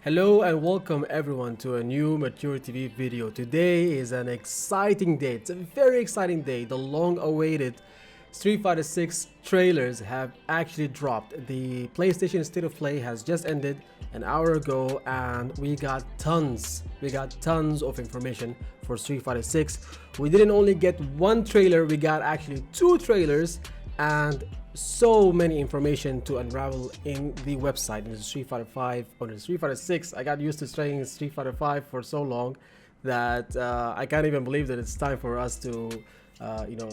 Hello and welcome everyone to a new MachoorTV video. Today is an exciting day. It's a very exciting day. The long-awaited Street Fighter 6 trailers have actually dropped. The PlayStation State of Play has just ended an hour ago and we got tons of information for Street Fighter 6. We didn't only get one trailer, we got actually two trailers and so many information to unravel in the website, in the Street Fighter 5 or the Street Fighter 6. I got used to playing Street Fighter 5 for so long that I can't even believe that it's time for us to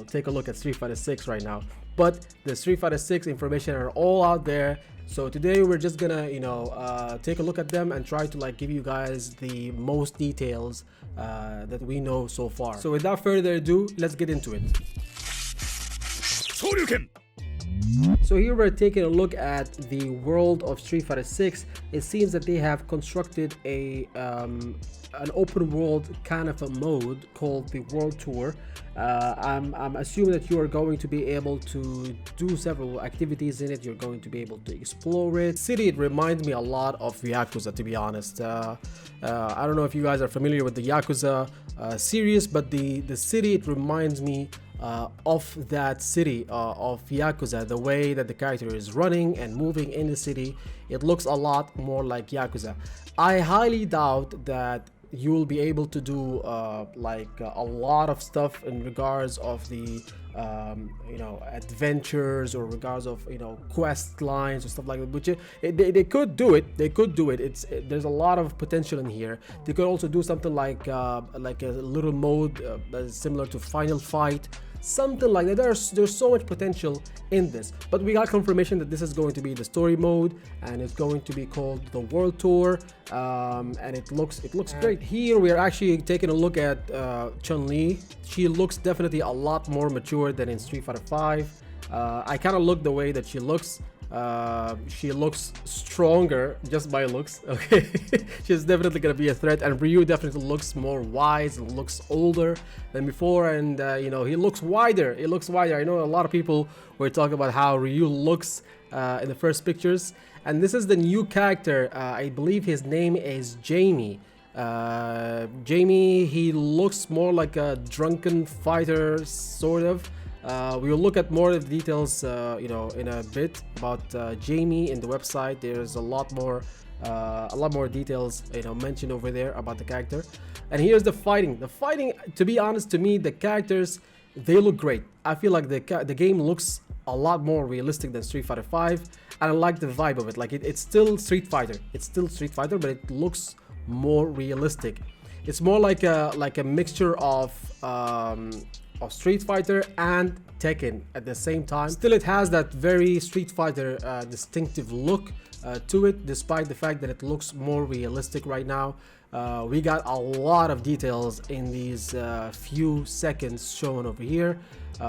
take a look at Street Fighter 6 right now. But the Street Fighter 6 information are all out there, so today we're just gonna take a look at them and try to give you guys the most details that we know so far. So without further ado, let's get into it. So here we're taking a look at the world of Street Fighter 6. It seems that they have constructed an open world kind of a mode called the World Tour. I'm assuming that you are going to be able to do several activities in it. You're going to be able to explore it. City, it reminds me a lot of Yakuza, to be honest. I don't know if you guys are familiar with the Yakuza series, but the city, it reminds me of that city of Yakuza. The way that the character is running and moving in the city, it looks a lot more like Yakuza. I highly doubt that you will be able to do a lot of stuff in regards of the adventures or regards of quest lines or stuff like that, which they could do it. There's a lot of potential in here. They could also do something like a little mode that is similar to Final Fight, something like that. There's so much potential in this, but we got confirmation that this is going to be the story mode and it's going to be called the World Tour, and it looks great. Here we are actually taking a look at Chun-Li. She looks definitely a lot more mature than in Street Fighter 5. I kind of look the way that she looks. She looks stronger just by looks. Okay, she's definitely gonna be a threat, and Ryu definitely looks more wise and looks older than before, and he looks wider. I know a lot of people were talking about how Ryu looks in the first pictures, and this is the new character. I believe his name is Jamie. Jamie, he looks more like a drunken fighter, sort of. We will look at more of the details in a bit about Jamie in the website. There's a lot more details mentioned over there about the character. And here's the fighting. To be honest, to me, the characters, they look great. I feel like the game looks a lot more realistic than Street Fighter 5, and I like the vibe of it. It's still Street Fighter, but it looks more realistic. It's more like a mixture of Street Fighter and Tekken at the same time. Still, it has that very Street Fighter distinctive look to it, despite the fact that it looks more realistic right now. We got a lot of details in these few seconds shown over here.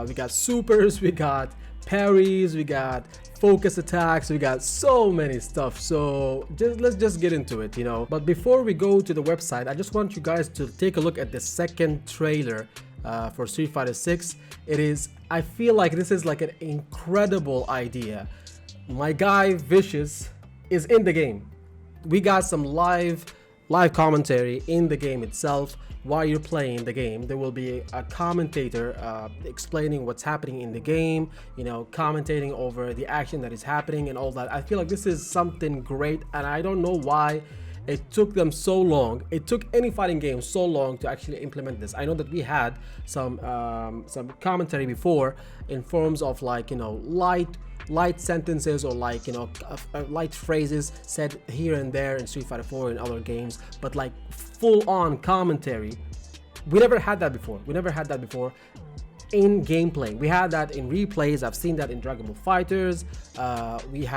We got supers, we got parries, we got focus attacks, we got so many stuff. So let's just get into it, But before we go to the website, I just want you guys to take a look at the second trailer for Street Fighter 6. I feel like this is like an incredible idea. My guy Vicious is in the game. We got some live commentary in the game itself. While you're playing the game, there will be a commentator explaining what's happening in the game, commentating over the action that is happening and all that. I feel like this is something great, and I don't know why it took them so long. It took any fighting game so long to actually implement this. I know that we had some commentary before in forms of light sentences or light phrases said here and there in Street Fighter 4 and other games, but full-on commentary, we never had that before. In gameplay, we had that in replays. I've seen that in Dragon Ball Fighters. We've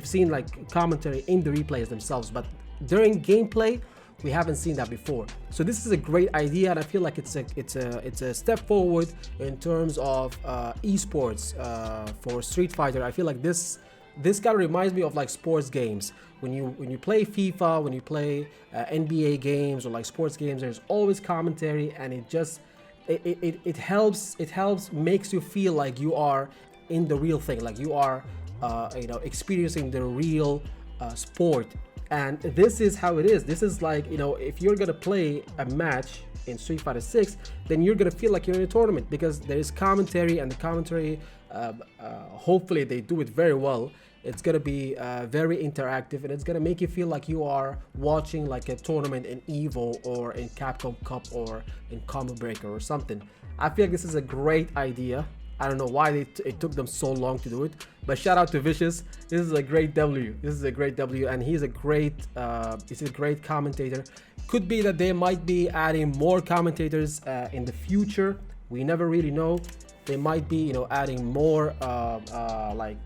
seen commentary in the replays themselves, but during gameplay we haven't seen that before. So this is a great idea, and I feel like it's a step forward in terms of esports for Street Fighter. I feel like this kind of reminds me of sports games. When you play FIFA, when you play NBA games or sports games, there's always commentary, and it helps makes you feel like you are in the real thing, like you are experiencing the real sport And this is how it is. This is like, you know, if you're gonna play a match in Street Fighter 6, then you're gonna feel like you're in a tournament, because there is commentary, and the commentary, hopefully they do it very well. It's gonna be very interactive, and it's gonna make you feel like you are watching like a tournament in Evo or in Capcom Cup or in Combo Breaker or something. I feel like this is a great idea. I don't know why it took them so long to do it, but shout out to Vicious. This is a great W. This is a great W, and he's a great commentator. Could be that they might be adding more commentators in the future. We never really know. They might be, you know, adding more like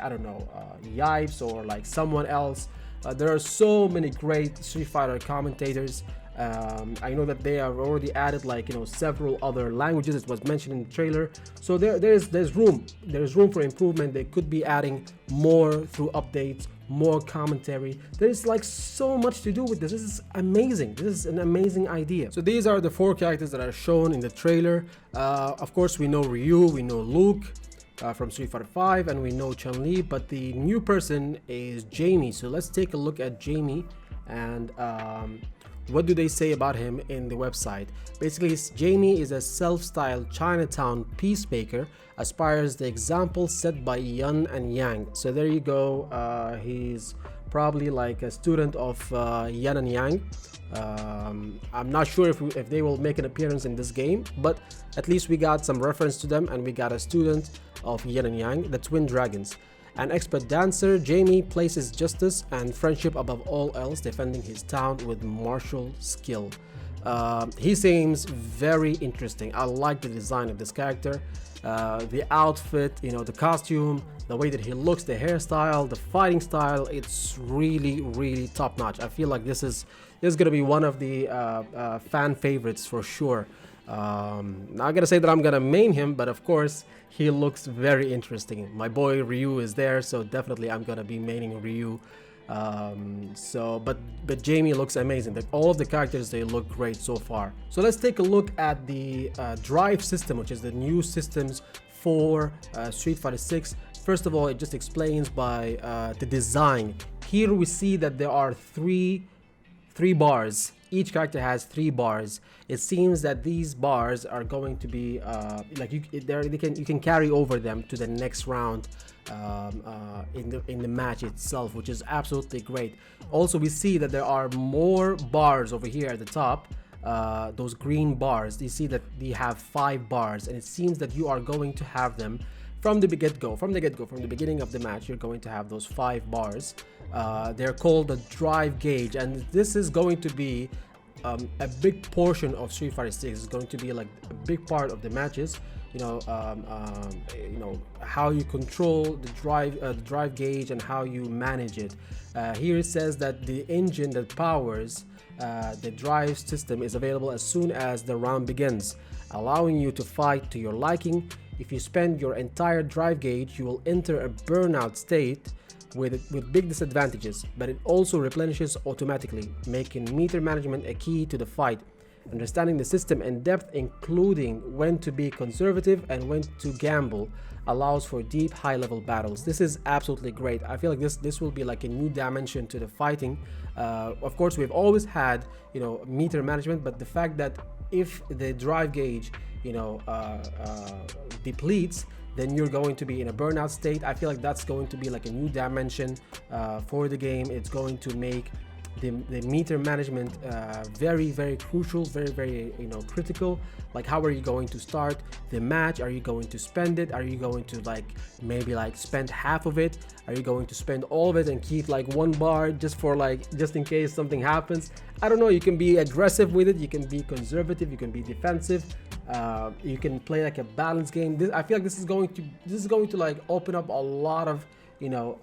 I don't know, Yipes or like someone else. There are so many great Street Fighter commentators. I know that they have already added, like, you know, several other languages. It was mentioned in the trailer, so there's room for improvement. They could be adding more through updates, more commentary. There's like so much to do with this. This is amazing. This is an amazing idea. So these are the 4 characters that are shown in the trailer. Of course, we know Ryu, we know Luke from Street Fighter 5, and we know Chun-Li, but the new person is Jamie. So let's take a look at Jamie, and what do they say about him in the website? Basically, Jamie is a self-styled Chinatown peacemaker, aspires the example set by Yin and Yang. So there you go. He's probably like a student of Yin and Yang. I'm not sure if they will make an appearance in this game, but at least we got some reference to them, and we got a student of Yin and Yang, the twin dragons. An expert dancer, Jamie places justice and friendship above all else, defending his town with martial skill. He seems very interesting. I like the design of this character, the outfit, you know, the costume, the way that he looks, the hairstyle, the fighting style. It's really top notch. I feel like this is gonna be one of the fan favorites for sure. Not gonna say that I'm gonna main him, but of course he looks very interesting. My boy Ryu is there, so definitely I'm gonna be maining Ryu. But Jamie looks amazing. All of the characters, they look great so far. So let's take a look at the drive system, which is the new systems for Street Fighter 6. First of all, it just explains by the design. Here we see that there are three bars. Each character has 3 bars. It seems that these bars are going to be like you can carry over them to the next round in the match itself, which is absolutely great. Also, we see that there are more bars over here at the top. Those green bars, you see that they have 5 bars, and it seems that you are going to have them from the get-go. From the beginning of the match, you're going to have those 5 bars. They're called the drive gauge, and this is going to be a big portion of Street Fighter 6. It's going to be like a big part of the matches. You know, how you control the drive gauge and how you manage it. Here it says that the engine that powers the drive system is available as soon as the round begins, allowing you to fight to your liking. If you spend your entire drive gauge, you will enter a burnout state with big disadvantages, but it also replenishes automatically, making meter management a key to the fight. Understanding the system in depth, including when to be conservative and when to gamble, allows for deep, high-level battles. This is absolutely great. I feel like this will be like a new dimension to the fighting. Of course, we've always had, you know, meter management, but the fact that if the drive gauge, you know, depletes, then you're going to be in a burnout state. I feel like that's going to be like a new dimension for the game. It's going to make the meter management very crucial, very you know, critical. Like, how are you going to start the match? Are you going to spend it? Are you going to maybe spend half of it? Are you going to spend all of it and keep like 1 bar just in case something happens? I don't know. You can be aggressive with it, you can be conservative, you can be defensive. You can play like a balanced game. I feel like this is going to like open up a lot of, you know,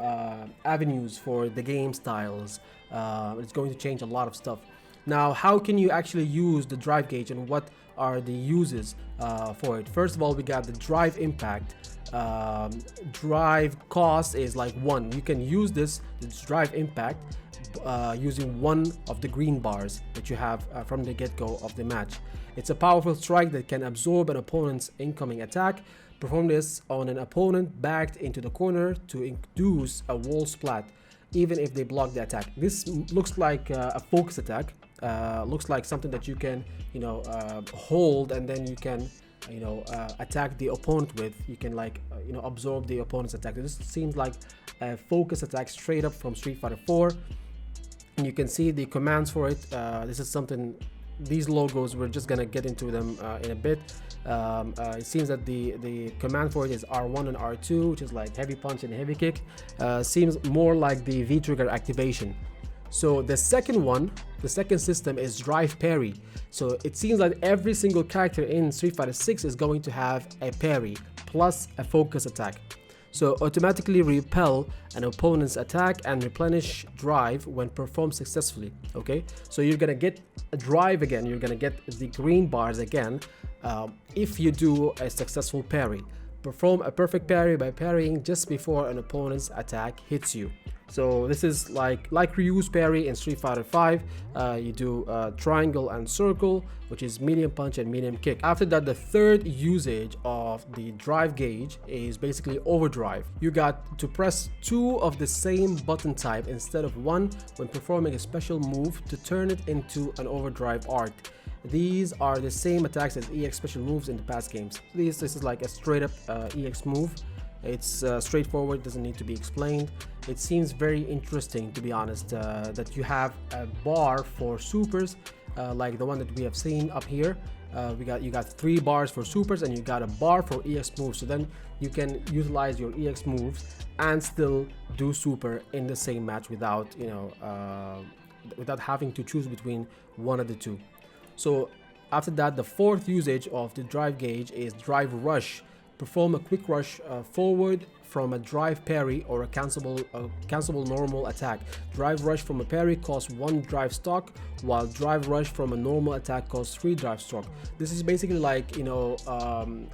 avenues for the game styles. It's going to change a lot of stuff. Now, how can you actually use the drive gauge, and what are the uses for it? First of all, we got the drive impact. Drive cost is like 1. You can use this drive impact using 1 of the green bars that you have from the get-go of the match. It's a powerful strike that can absorb an opponent's incoming attack. Perform this on an opponent backed into the corner to induce a wall splat. even if they block the attack. This looks like a focus attack. Looks like something that you can, you know, hold, and then you can, you know, attack the opponent with. You can like, you know, absorb the opponent's attack. This seems like a focus attack straight up from Street Fighter 4. And you can see the commands for it. This is something, these logos, we're just gonna get into them in a bit. It seems that the command for it is R1 and R2, which is like heavy punch and heavy kick. Seems more like the V trigger activation. So the second one, the second system is drive parry. So it seems like every single character in Street Fighter 6 is going to have a parry plus a focus attack. So automatically repel an opponent's attack and replenish drive when performed successfully. Okay, so you're gonna get a drive again, you're gonna get the green bars again if you do a successful parry. Perform a perfect parry by parrying just before an opponent's attack hits you. So this is like Ryu's parry in Street Fighter 5. You do triangle and circle, which is medium punch and medium kick. After that, the third usage of the drive gauge is basically overdrive. You got to press 2 of the same button type instead of 1 when performing a special move to turn it into an overdrive art. These are the same attacks as EX special moves in the past games. This is like a straight up EX move. It's straightforward, doesn't need to be explained. It seems very interesting, to be honest, that you have a bar for supers like the one that we have seen up here. You got 3 bars for supers and you got a bar for EX moves. So then you can utilize your EX moves and still do super in the same match without, you know, without having to choose between one of the two. So after that, the fourth usage of the drive gauge is drive rush. Perform a quick rush forward from a drive parry or a cancelable normal attack. Drive rush from a parry costs 1 drive stock, while drive rush from a normal attack costs 3 drive stock. This is basically like, you know,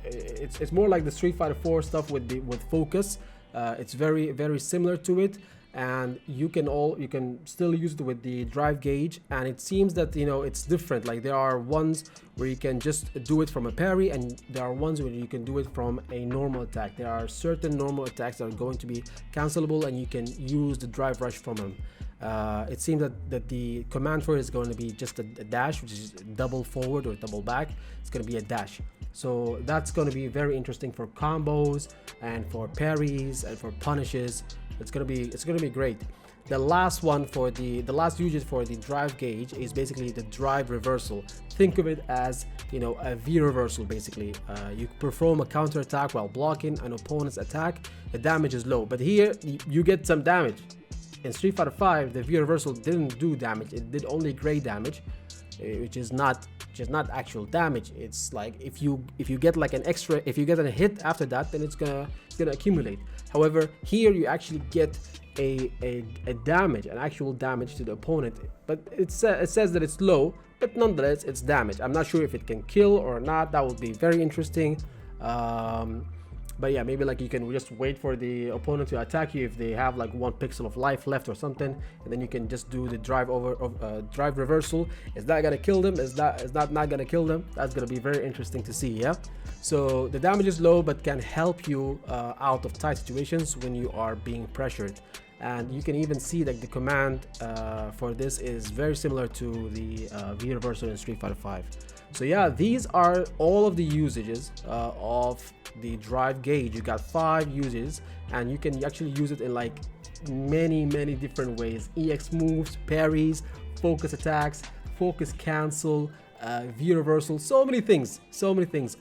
it's more like the Street Fighter 4 stuff with focus. It's very similar to it, and you can still use it with the drive gauge. And it seems that, you know, it's different. Like there are ones where you can just do it from a parry, and there are ones where you can do it from a normal attack. There are certain normal attacks that are going to be cancelable, and you can use the drive rush from them. It seems that the command for it is going to be just a dash, which is double forward or double back. It's going to be a dash. So that's going to be very interesting for combos and for parries and for punishes. It's gonna be great. The last one for the last usage for the drive gauge is basically the drive reversal. Think of it as, you know, a V reversal basically. You perform a counter attack while blocking an opponent's attack. The damage is low, but here you get some damage. In Street Fighter 5, the V reversal didn't do damage. It did only gray damage, which is not actual damage. It's like if you get like an extra, if you get a hit after that, then it's gonna accumulate. However, here you actually get a damage, an actual damage to the opponent, but it says that it's low, but nonetheless it's damage. I'm not sure if it can kill or not. That would be very interesting. But yeah, maybe like you can just wait for the opponent to attack you if they have like 1 pixel of life left or something, and then you can just do the drive reversal. Is that gonna kill them? Is that not gonna kill them? That's gonna be very interesting to see. Yeah, so the damage is low but can help you out of tight situations when you are being pressured. And you can even see that the command for this is very similar to the V reversal in Street Fighter 5. So yeah, these are all of the usages of the drive gauge. You got 5 uses, and you can actually use it in like many different ways. EX moves, parries, focus attacks, focus cancel, V reversal, so many things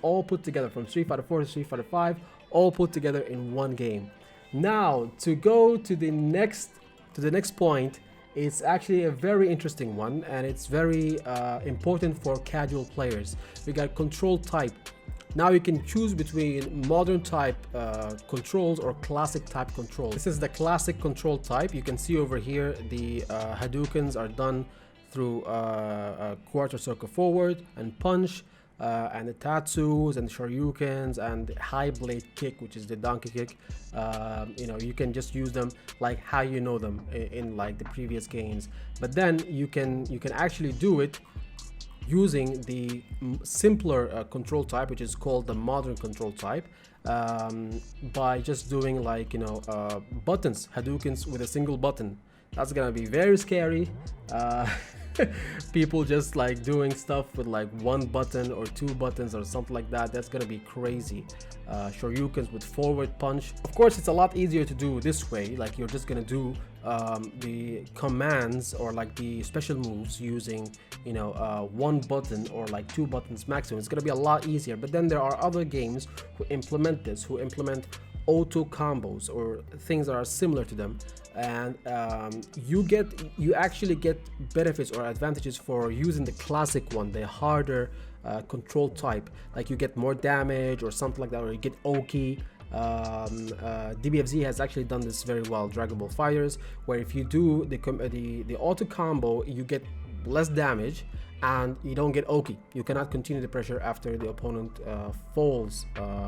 all put together from Street Fighter 4 to Street Fighter 5, all put together in one game. Now to go to the next point, it's actually a very interesting one, and it's very important for casual players. We got control type. Now you can choose between modern type controls or classic type controls. This is the classic control type. You can see over here the Hadoukens are done through a quarter circle forward and punch, and the Tatsus and the Shoryukens and the high blade kick, which is the donkey kick. You know, you can just use them like how you know them in like the previous games, but then you can actually do it using the simpler control type, which is called the modern control type, by just doing like, you know, buttons, Hadoukens with a single button. That's gonna be very scary. People just like doing stuff with like one button or two buttons or something like that. That's gonna be crazy. Shoryukens with forward punch. Of course, it's a lot easier to do this way. Like you're just gonna do the commands or like the special moves using, you know, one button or like two buttons maximum. It's gonna be a lot easier. But then there are other games who implement this, who implement auto combos or things that are similar to them, and you actually get benefits or advantages for using the classic one, the harder control type. Like you get more damage or something like that, or you get Oki. DBFZ has actually done this very well, Dragon Ball Fighters, where if you do the auto combo, you get less damage and you don't get Oki. You cannot continue the pressure after the opponent falls.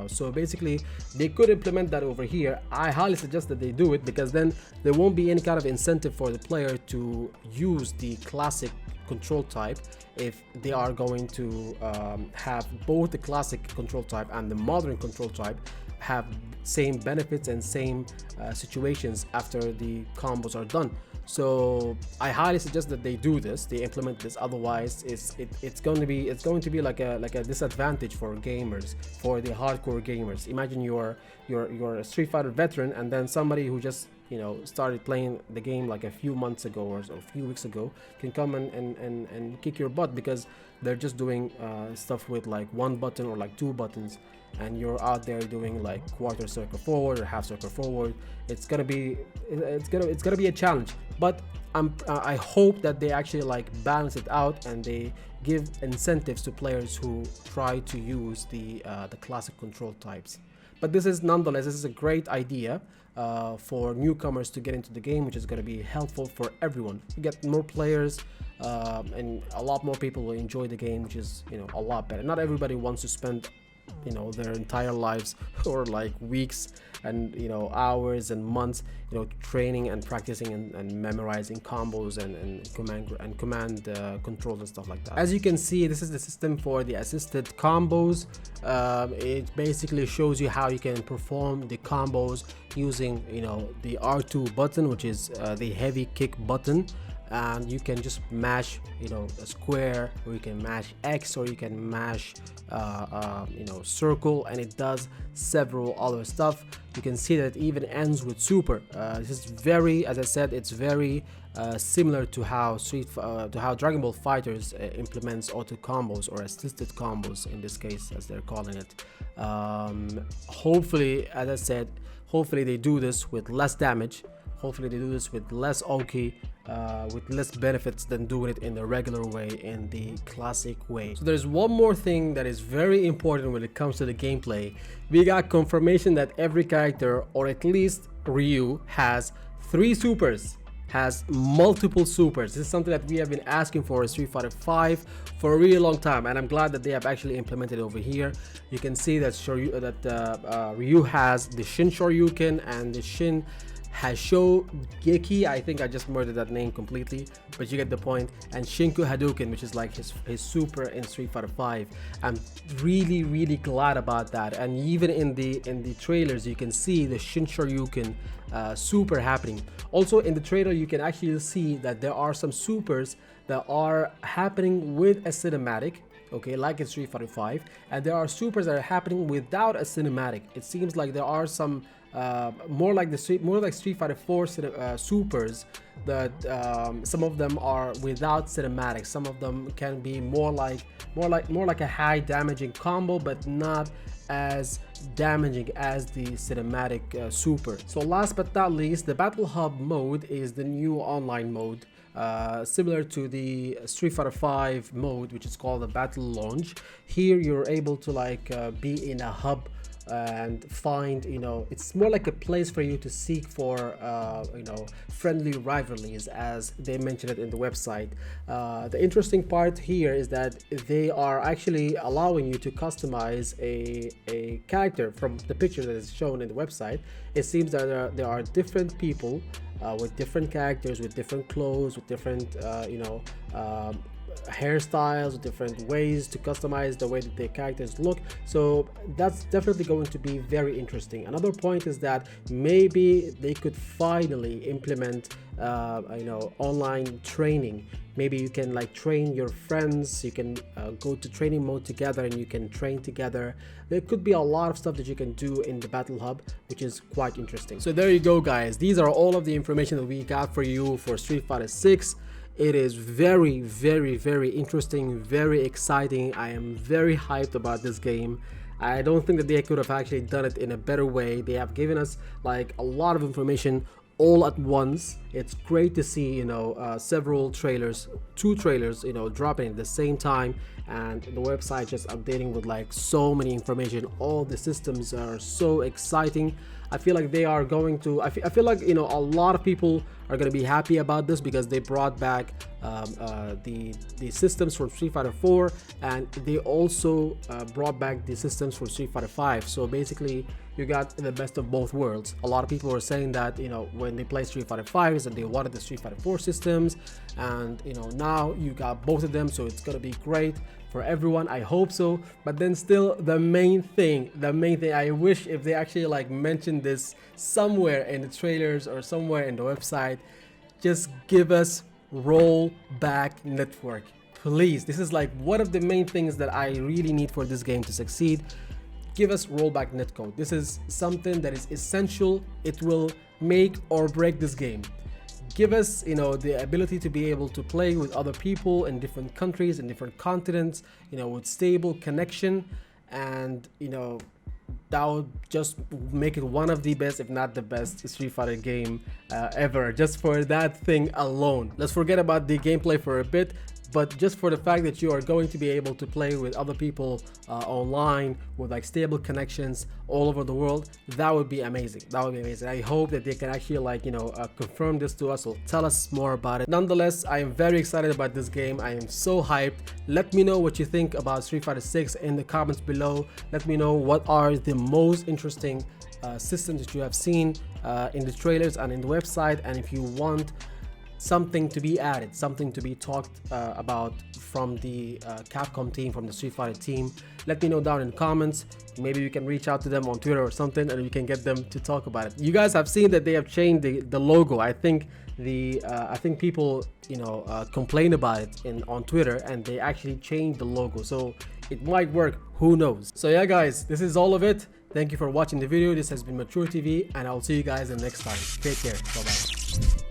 So basically, they could implement that over here. I highly suggest that they do it, because then there won't be any kind of incentive for the player to use the classic control type if they are going to have both the classic control type and the modern control type have same benefits and same situations after the combos are done. So I highly suggest that they do this, they implement this. Otherwise, it's going to be like a disadvantage for gamers, for the hardcore gamers. Imagine you're a Street Fighter veteran, and then somebody who just, you know, started playing the game like a few months ago or a few weeks ago can come and kick your butt because they're just doing stuff with like one button or like two buttons, and you're out there doing like quarter circle forward or half circle forward. It's gonna be a challenge, but I hope that they actually like balance it out and they give incentives to players who try to use the classic control types. But this is a great idea for newcomers to get into the game, which is going to be helpful for everyone. You get more players, and a lot more people will enjoy the game, which is, you know, a lot better. Not everybody wants to spend, you know, their entire lives or like weeks and, you know, hours and months, you know, training and practicing and memorizing combos and command controls and stuff like that. As you can see, this is the system for the assisted combos. It basically shows you how you can perform the combos using, you know, the R2 button, which is the heavy kick button. And you can just mash, you know, a square, or you can mash X, or you can mash you know, circle, and it does several other stuff. You can see that it even ends with super. This is very, as I said, it's very similar to how Dragon Ball Fighters implements auto combos, or assisted combos in this case, as they're calling it. Hopefully, as I said, hopefully they do this with less damage. Hopefully they do this with less Oki, with less benefits than doing it in the regular way, in the classic way. So there's one more thing that is very important when it comes to the gameplay. We got confirmation that every character, or at least Ryu, has 3 supers, has multiple supers. This is something that we have been asking for in Street Fighter 5 for a really long time, and I'm glad that they have actually implemented it over here. You can see that Ryu has the Shin Shoryuken and the Shin Hashogeki. I think I just murdered that name completely, but you get the point. And Shinku Hadouken, which is like his super in Street Fighter 5. I'm really glad about that. And even in the trailers, you can see the Shin Shoryuken super happening. Also in the trailer, you can actually see that there are some supers that are happening with a cinematic, okay, like in Street Fighter 5, and there are supers that are happening without a cinematic. It seems like there are some more like Street Fighter 4 supers that some of them are without cinematics. Some of them can be more like a high damaging combo, but not as damaging as the cinematic super. So last but not least, the Battle Hub mode is the new online mode, similar to the Street Fighter 5 mode, which is called the Battle Launch. Here you're able to like be in a hub and find, you know, it's more like a place for you to seek for you know, friendly rivalries, as they mentioned it in the website. The interesting part here is that they are actually allowing you to customize a character from the picture that is shown in the website. It seems that there are different people with different characters, with different clothes, with different hairstyles, with different ways to customize the way that their characters look. So that's definitely going to be very interesting. Another point is that maybe they could finally implement online training. Maybe you can like train your friends, you can go to training mode together and you can train together. There could be a lot of stuff that you can do in the battle hub, which is quite interesting. So there you go, guys. These are all of the information that we got for you for Street Fighter 6. It is very, very, very interesting, very exciting. I am very hyped about this game. I don't think that they could have actually done it in a better way. They have given us like a lot of information all at once. It's great to see, several trailers, 2 trailers, dropping at the same time, and the website just updating with like so many information. All the systems are so exciting. I feel like they are going to, I feel like, a lot of people are going to be happy about this because they brought back the systems from Street Fighter 4, and they also brought back the systems from Street Fighter 5. So basically you got the best of both worlds. A lot of people were saying that, when they play Street Fighter 5 is that they wanted the Street Fighter 4 systems, and now you got both of them, so it's gonna be great for everyone. I hope so. But then still, the main thing, I wish if they actually like mentioned this somewhere in the trailers or somewhere in the website, just give us rollback network, please. This is like one of the main things that I really need for this game to succeed. Give us rollback netcode. This is something that is essential. It will make or break this game. Give us, the ability to be able to play with other people in different countries, in different continents, with stable connection, and that would just make it one of the best, if not the best, Street Fighter game ever. Just for that thing alone. Let's forget about the gameplay for a bit, but just for the fact that you are going to be able to play with other people online with like stable connections all over the world, that would be amazing. That would be amazing. I hope that they can actually like confirm this to us or tell us more about it. Nonetheless, I am very excited about this game. I am so hyped. Let me know what you think about Street Fighter 6 in the comments below. Let me know what are the most interesting systems that you have seen in the trailers and in the website, and if you want something to be added, something to be talked about from the Capcom team, from the Street Fighter team, let me know down in the comments. Maybe you can reach out to them on Twitter or something and we can get them to talk about it. You guys have seen that they have changed the logo. I think people complain about it on Twitter, and they actually changed the logo, so it might work, who knows. So yeah, guys, this is all of it. Thank you for watching the video. This has been MachoorTV, and I'll see you guys in the next time. Take care. Bye bye.